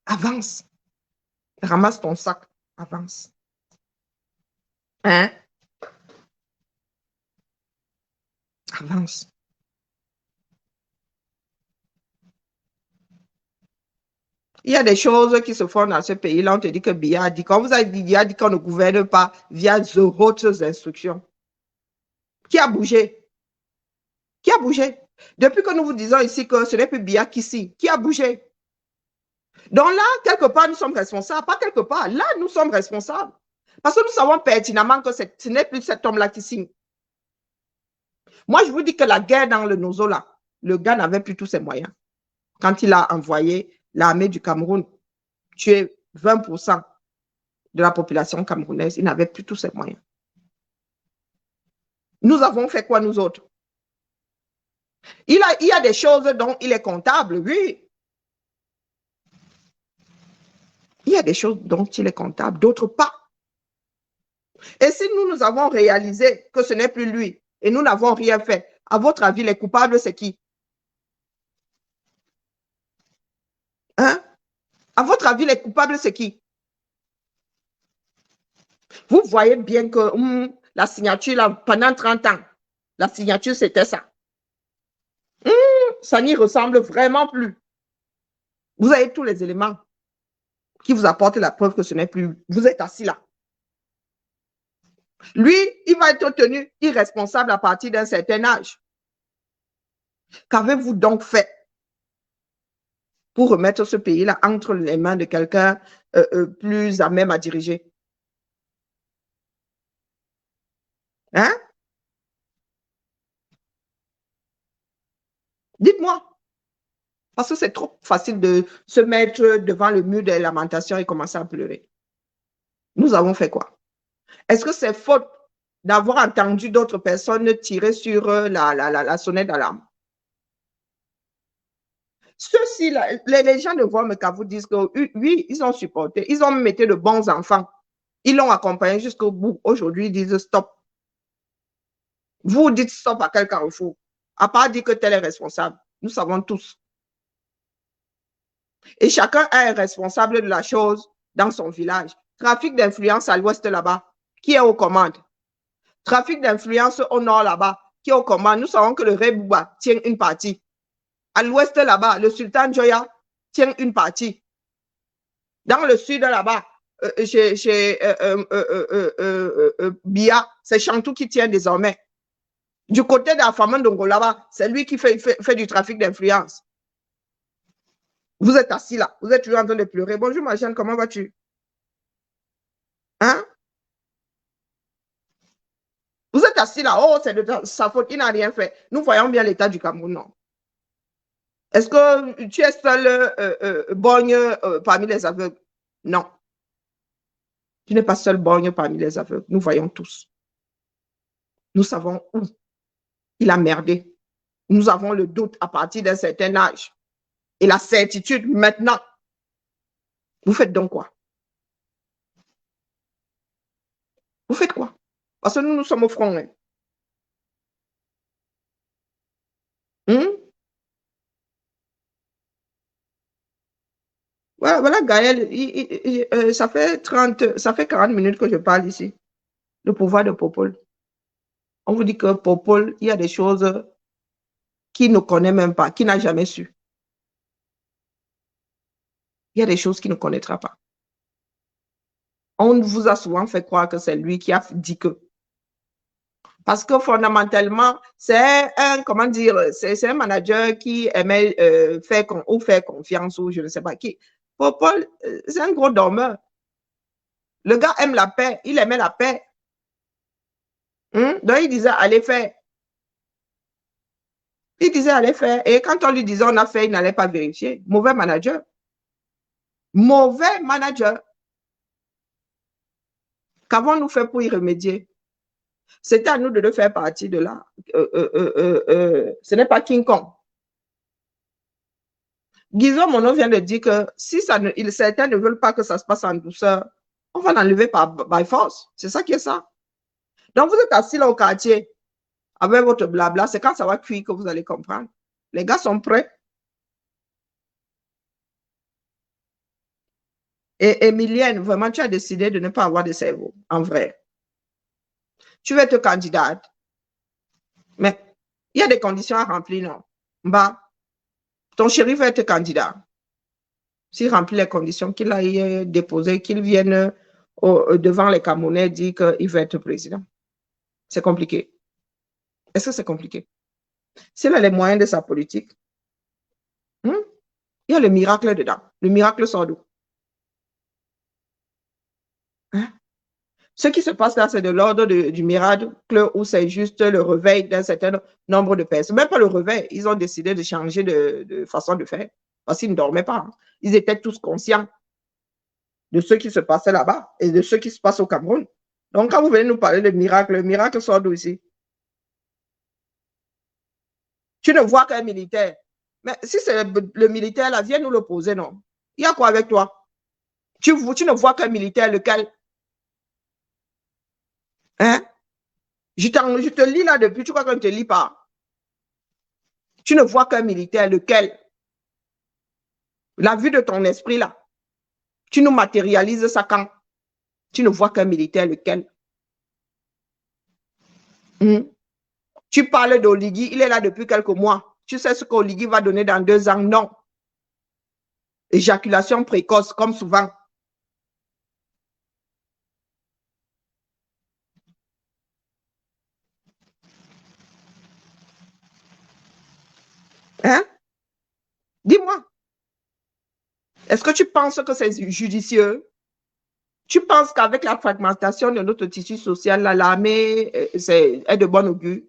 Avance. Ramasse ton sac. Avance. Hein? Avance. Il y a des choses qui se font dans ce pays-là. On te dit que Biya a dit, quand vous avez dit, Biya a dit qu'on ne gouverne pas via d'autres instructions. Qui a bougé? Qui a bougé? Depuis que nous vous disons ici que ce n'est plus Biya qu'ici, qui a bougé? Donc là, quelque part, nous sommes responsables. Pas quelque part, là, nous sommes responsables. Parce que nous savons pertinemment que ce n'est plus cet homme-là qui signe. Moi, je vous dis que la guerre dans le Nozo, là, le gars n'avait plus tous ses moyens. Quand il a envoyé l'armée du Cameroun tuer 20% de la population camerounaise, il n'avait plus tous ses moyens. Nous avons fait quoi, nous autres? Il y a des choses dont il est comptable, oui. Il y a des choses dont il est comptable, d'autres pas. Et si nous avons réalisé que ce n'est plus lui et nous n'avons rien fait, à votre avis, les coupables, c'est qui? Hein? À votre avis, les coupables, c'est qui? Vous voyez bien que la signature, là, pendant 30 ans, la signature, c'était ça. Ça n'y ressemble vraiment plus. Vous avez tous les éléments qui vous apportent la preuve que ce n'est plus. Vous êtes assis là. Lui, il va être tenu irresponsable à partir d'un certain âge. Qu'avez-vous donc fait pour remettre ce pays-là entre les mains de quelqu'un plus à même à diriger? Hein? Dites-moi. Parce que c'est trop facile de se mettre devant le mur des lamentations et commencer à pleurer. Nous avons fait quoi? Est-ce que c'est faute d'avoir entendu d'autres personnes tirer sur la sonnette d'alarme? Ceux-ci, les gens de Voix-Mekavou disent que oui, ils ont supporté, ils ont mis de bons enfants. Ils l'ont accompagné jusqu'au bout. Aujourd'hui, ils disent stop. Vous dites stop à quel carrefour? À part dire que tel est responsable. Nous savons tous. Et chacun est responsable de la chose dans son village. Trafic d'influence à l'ouest là-bas, qui est aux commandes? Trafic d'influence au nord là-bas, qui est aux commandes? Nous savons que le Ré Bouba tient une partie. À l'ouest là-bas, le sultan Joya tient une partie. Dans le sud là-bas, chez Biya, c'est Chantou qui tient désormais. Du côté de la famille d'Ongo là-bas, c'est lui qui fait du trafic d'influence. Vous êtes assis là, vous êtes toujours en train de pleurer. Bonjour ma jeune, comment vas-tu? Hein? Vous êtes assis là, oh, c'est de sa faute, il n'a rien fait. Nous voyons bien l'état du Cameroun, non? Est-ce que tu es seul borgne parmi les aveugles? Non. Tu n'es pas seul borgne parmi les aveugles. Nous voyons tous. Nous savons où il a merdé. Nous avons le doute à partir d'un certain âge. Et la certitude maintenant. Vous faites donc quoi? Vous faites quoi? Parce que nous sommes au front. Hein. Voilà, voilà Gaël, ça fait 40 minutes que je parle ici. Le pouvoir de Popol. On vous dit que Popol, il y a des choses qu'il ne connaît même pas, qu'il n'a jamais su. Il y a des choses qu'il ne connaîtra pas. On vous a souvent fait croire que c'est lui qui a dit que. Parce que fondamentalement, c'est un, comment dire, c'est un manager qui aimait faire confiance ou je ne sais pas qui. Popol, c'est un gros dormeur. Le gars aime la paix, il aimait la paix. Donc il disait, allez faire. Il disait, allez faire. Et quand on lui disait, on a fait, il n'allait pas vérifier. Mauvais manager. Mauvais manager. Qu'avons-nous fait pour y remédier? C'était à nous de le faire partie de là. Ce n'est pas King Kong. Guizot Mono vient de dire que si certains ne veulent pas que ça se passe en douceur, on va l'enlever by force. C'est ça qui est ça. Donc, vous êtes assis là au quartier avec votre blabla. C'est quand ça va cuire que vous allez comprendre. Les gars sont prêts. Et Emilienne, vraiment, tu as décidé de ne pas avoir de cerveau, en vrai. Tu veux être candidate, mais il y a des conditions à remplir, non? Bah, ton chéri va être candidat. S'il remplit les conditions qu'il a déposées, qu'il vienne devant les Camerounais dire qu'il veut être président. C'est compliqué. Est-ce que c'est compliqué? S'il a les moyens de sa politique, il y a le miracle dedans. Le miracle sort d'où? Ce qui se passe là, c'est de l'ordre du miracle où c'est juste le réveil d'un certain nombre de personnes. Même pas le réveil, ils ont décidé de changer de façon de faire parce qu'ils ne dormaient pas. Ils étaient tous conscients de ce qui se passait là-bas et de ce qui se passe au Cameroun. Donc, quand vous venez nous parler de miracle, le miracle sort d'où ici? Tu ne vois qu'un militaire. Mais si c'est le militaire, là, viens nous le poser, non? Il y a quoi avec toi? Tu ne vois qu'un militaire, lequel? Hein? Je te lis là depuis, tu crois qu'on ne te lit pas? Tu ne vois qu'un militaire, lequel? La vue de ton esprit là. Tu nous matérialises ça quand? Tu ne vois qu'un militaire, lequel? Tu parles d'Oligui, il est là depuis quelques mois. Tu sais ce qu'Oligui va donner dans 2 ans? Non. Éjaculation précoce, comme souvent. Hein? Dis-moi. Est-ce que tu penses que c'est judicieux? Tu penses qu'avec la fragmentation de notre tissu social, l'armée est de bon augure?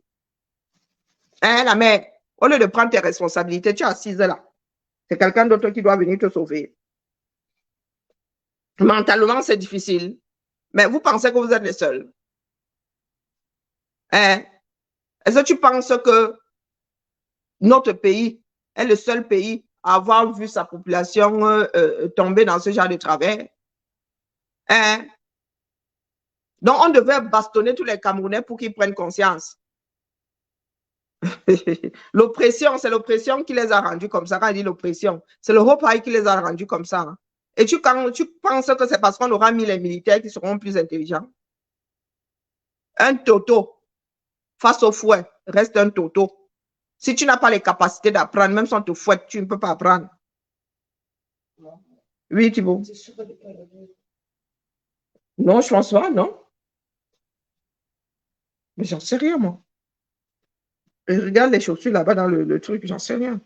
Hein, la mère, au lieu de prendre tes responsabilités, tu es assise là. C'est quelqu'un d'autre qui doit venir te sauver. Mentalement, c'est difficile. Mais vous pensez que vous êtes les seuls? Hein? Est-ce que tu penses que notre pays est le seul pays à avoir vu sa population tomber dans ce genre de travers? Hein? Donc, on devait bastonner tous les Camerounais pour qu'ils prennent conscience. L'oppression, c'est l'oppression qui les a rendus comme ça. Quand on dit l'oppression, c'est le Hopai qui les a rendus comme ça. Hein. Et quand tu penses que c'est parce qu'on aura mis les militaires qui seront plus intelligents? Un toto face au fouet reste un toto. Si tu n'as pas les capacités d'apprendre, même si on te fouette, tu ne peux pas apprendre. Oui, Thibault. Non, je pense pas, non. Mais j'en sais rien, moi. Et regarde les chaussures là-bas dans le truc, j'en sais rien.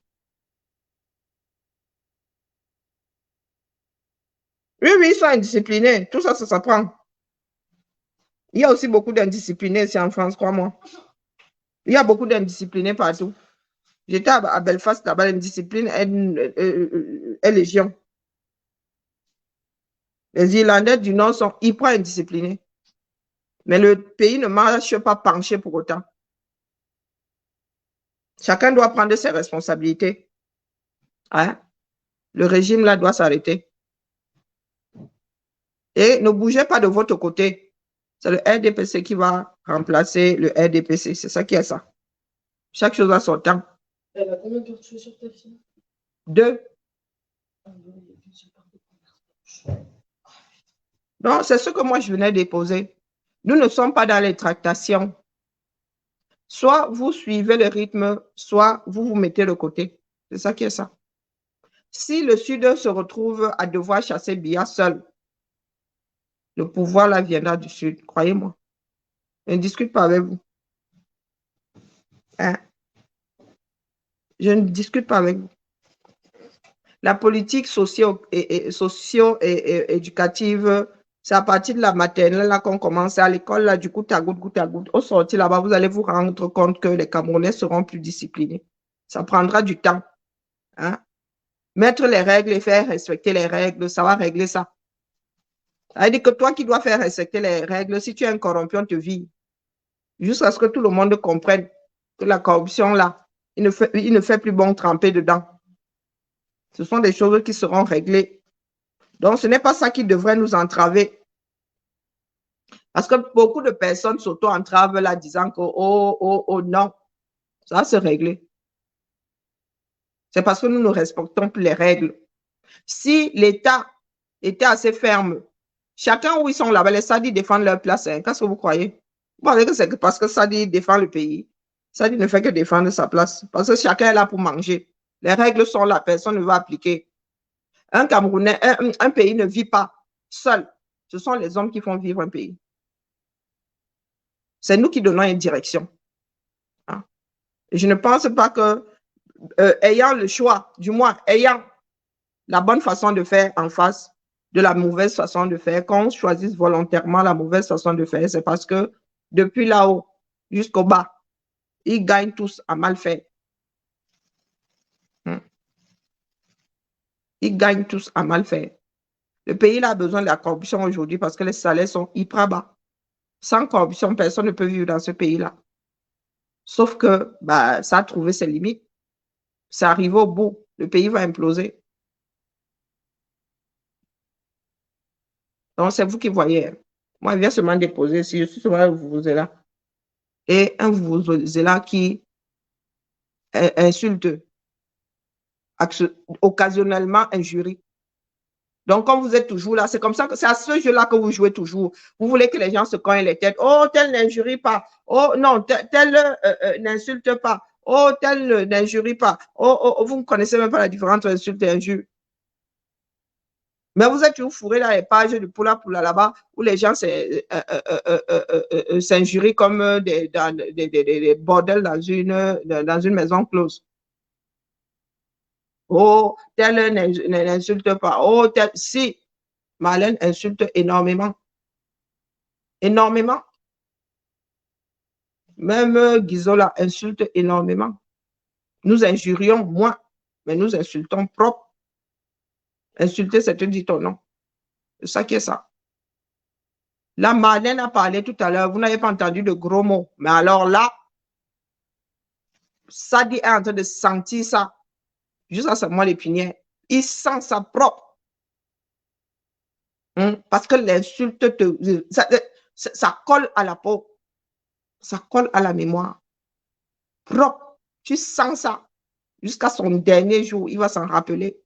Oui, oui, ils sont indisciplinés. Tout ça, ça s'apprend. Il y a aussi beaucoup d'indisciplinés ici en France, crois-moi. Il y a beaucoup d'indisciplinés partout. J'étais à Belfast, là-bas, l'indiscipline est légion. Les Irlandais du Nord sont hyper indisciplinés. Mais le pays ne marche pas penché pour autant. Chacun doit prendre ses responsabilités. Hein? Le régime là doit s'arrêter. Et ne bougez pas de votre côté. C'est le RDPC qui va remplacer le RDPC. C'est ça qui est ça. Chaque chose a son temps. Elle a combien de tortues sur ta fille? 2. Donc, c'est ce que moi, je venais déposer. Nous ne sommes pas dans les tractations. Soit vous suivez le rythme, soit vous vous mettez de côté. C'est ça qui est ça. Si le Sud se retrouve à devoir chasser Biya seul, le pouvoir là viendra du Sud, croyez-moi. Je ne discute pas avec vous. Hein? Je ne discute pas avec vous. La politique socio-éducative, c'est à partir de la maternelle là qu'on commence à l'école, là, du coup, goutte à goutte. Au sortir là-bas, vous allez vous rendre compte que les Camerounais seront plus disciplinés. Ça prendra du temps. Hein? Mettre les règles et faire respecter les règles, ça va régler ça. Ça veut dire que toi qui dois faire respecter les règles, si tu es un corrompu, on te vit. Jusqu'à ce que tout le monde comprenne que la corruption là, il ne fait plus bon tremper dedans. Ce sont des choses qui seront réglées. Donc, ce n'est pas ça qui devrait nous entraver. Parce que beaucoup de personnes s'auto-entravent là, disant que oh, non, ça va se régler. C'est parce que nous ne respectons plus les règles. Si l'État était assez ferme, chacun où ils sont là-bas, les Sadis défendent leur place. Hein. Qu'est-ce que vous croyez? Vous pensez que c'est parce que Sadi défend le pays? Sadi ne fait que défendre sa place. Parce que chacun est là pour manger. Les règles sont là, personne ne va appliquer. Un Camerounais, un pays ne vit pas seul. Ce sont les hommes qui font vivre un pays. C'est nous qui donnons une direction. Hein? Je ne pense pas que, ayant le choix, du moins, ayant la bonne façon de faire en face de la mauvaise façon de faire, qu'on choisisse volontairement la mauvaise façon de faire, c'est parce que depuis là-haut jusqu'au bas, ils gagnent tous à mal faire. Ils gagnent tous à mal faire. Le pays a besoin de la corruption aujourd'hui parce que les salaires sont hyper bas. Sans corruption, personne ne peut vivre dans ce pays-là. Sauf que bah, ça a trouvé ses limites. Ça arrive au bout. Le pays va imploser. Donc, c'est vous qui voyez. Moi, je viens seulement déposer. Si je suis seulement un Vuvuzela. Et un Vuvuzela qui insulte, occasionnellement injurie. Donc, comme vous êtes toujours là, c'est comme ça que c'est à ce jeu-là que vous jouez toujours. Vous voulez que les gens se cognent les têtes. Oh, tel n'injurie pas. Oh, non, tel n'insulte pas. Oh, tel n'injurie pas. Oh, vous ne connaissez même pas la différence entre insulte et injure. Mais vous êtes toujours fourré dans les pages de Poula là-bas où les gens s'injurient comme des bordels dans une maison close. Oh, tel n'insulte pas. Oh, tel. Si, Marlène insulte énormément. Énormément. Même Gizola insulte énormément. Nous injurions moins, mais nous insultons propre. Insulter, c'est te dire ton nom. C'est ça qui est ça. Là, Marlène a parlé tout à l'heure. Vous n'avez pas entendu de gros mots. Mais alors là, Sadi est en train de sentir ça. Juste à ce moment l'épinière. Il sent ça propre. Parce que l'insulte, ça colle à la peau. Ça colle à la mémoire. Propre. Tu sens ça. Jusqu'à son dernier jour, il va s'en rappeler.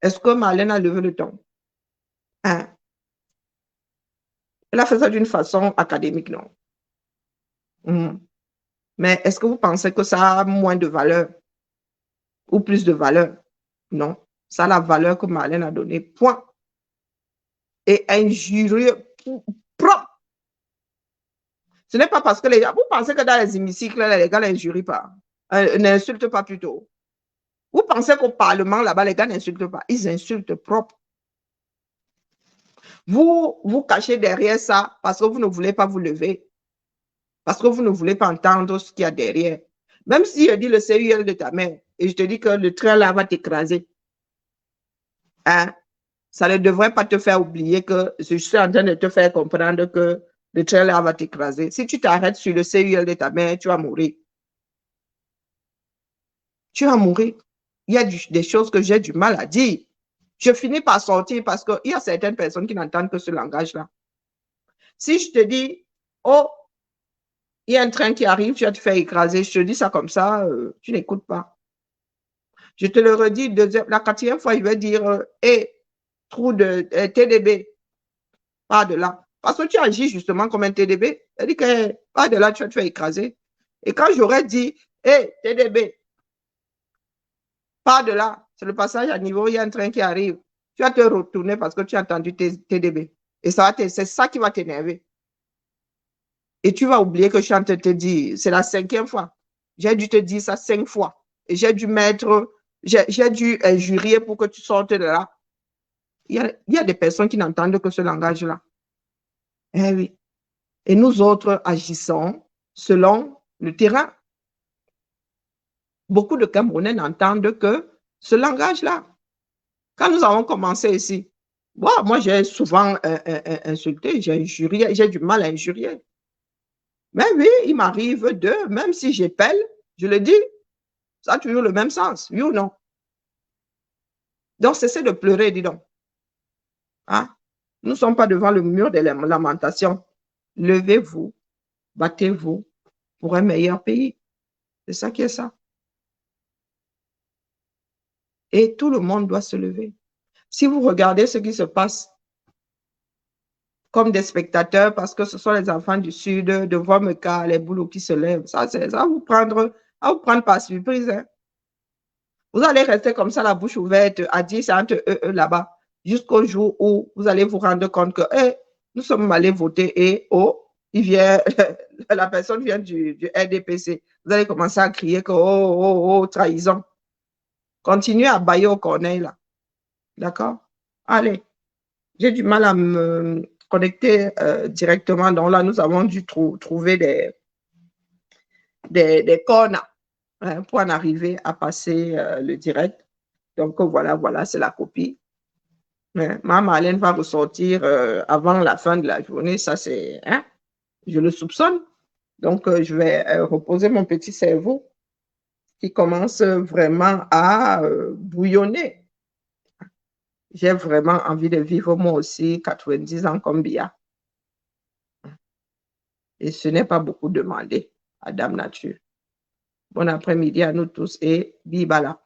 Est-ce que Marlène a levé le ton? Hein? Elle a fait ça d'une façon académique, non? Mais est-ce que vous pensez que ça a moins de valeur? Ou plus de valeur? Non. Ça a la valeur que Marlène a donnée. Point. Et injurieux propre. Ce n'est pas parce que les gens... Vous pensez que dans les hémicycles, les gars n'injurient pas? N'insultent pas plutôt? Vous pensez qu'au Parlement, là-bas, les gars n'insultent pas? Ils insultent propre. Vous cachez derrière ça parce que vous ne voulez pas vous lever. Parce que vous ne voulez pas entendre ce qu'il y a derrière. Même si je dis le CUL de ta mère et je te dis que le train là va t'écraser, hein, ça ne devrait pas te faire oublier que je suis en train de te faire comprendre que le train là va t'écraser. Si tu t'arrêtes sur le CUL de ta mère, tu vas mourir. Tu vas mourir. Il y a des choses que j'ai du mal à dire. Je finis par sortir parce qu'il y a certaines personnes qui n'entendent que ce langage-là. Si je te dis, oh, il y a un train qui arrive, tu vas te faire écraser, je te dis ça comme ça, tu n'écoutes pas. Je te le redis, la quatrième fois, il va dire, hé, trou de TDB. Pas de là. Parce que tu agis justement comme un TDB. C'est-à-dire que pas de là, tu vas te faire écraser. Et quand j'aurais dit, hé, TDB, pas de là, c'est le passage à niveau, il y a un train qui arrive. Tu vas te retourner parce que tu as entendu TDB. Et c'est ça qui va t'énerver. Et tu vas oublier que je suis en train de te dire, c'est la 5e fois. J'ai dû te dire ça 5 fois. Et j'ai dû injurier pour que tu sortes de là. Il y a des personnes qui n'entendent que ce langage-là. Eh oui. Et nous autres agissons selon le terrain. Beaucoup de Camerounais n'entendent que ce langage-là. Quand nous avons commencé ici, moi j'ai souvent insulté, j'ai injurié, j'ai du mal à injurier. Mais oui, il m'arrive même si j'épelle, je le dis, ça a toujours le même sens, oui ou non? Donc, cessez de pleurer, dis donc. Hein? Nous ne sommes pas devant le mur des lamentations. Levez-vous, battez-vous pour un meilleur pays. C'est ça qui est ça. Et tout le monde doit se lever. Si vous regardez ce qui se passe comme des spectateurs, parce que ce sont les enfants du Sud, de voir les boulots qui se lèvent, ça va vous prendre par surprise. Hein? Vous allez rester comme ça, la bouche ouverte, à dire c'est entre eux là-bas, jusqu'au jour où vous allez vous rendre compte que nous sommes allés voter et la personne vient du RDPC. Vous allez commencer à crier que trahison. Continuez à bailler au corneille là. D'accord? Allez. J'ai du mal à me connecter directement. Donc là, nous avons dû trouver des cornes pour en arriver à passer le direct. Donc voilà, c'est la copie. Ma Marlène va ressortir avant la fin de la journée. Ça, c'est, je le soupçonne. Donc, je vais reposer mon petit cerveau qui commence vraiment à bouillonner. J'ai vraiment envie de vivre moi aussi 90 ans comme Bia. Et ce n'est pas beaucoup demandé à Dame Nature. Bon après-midi à nous tous et bibala.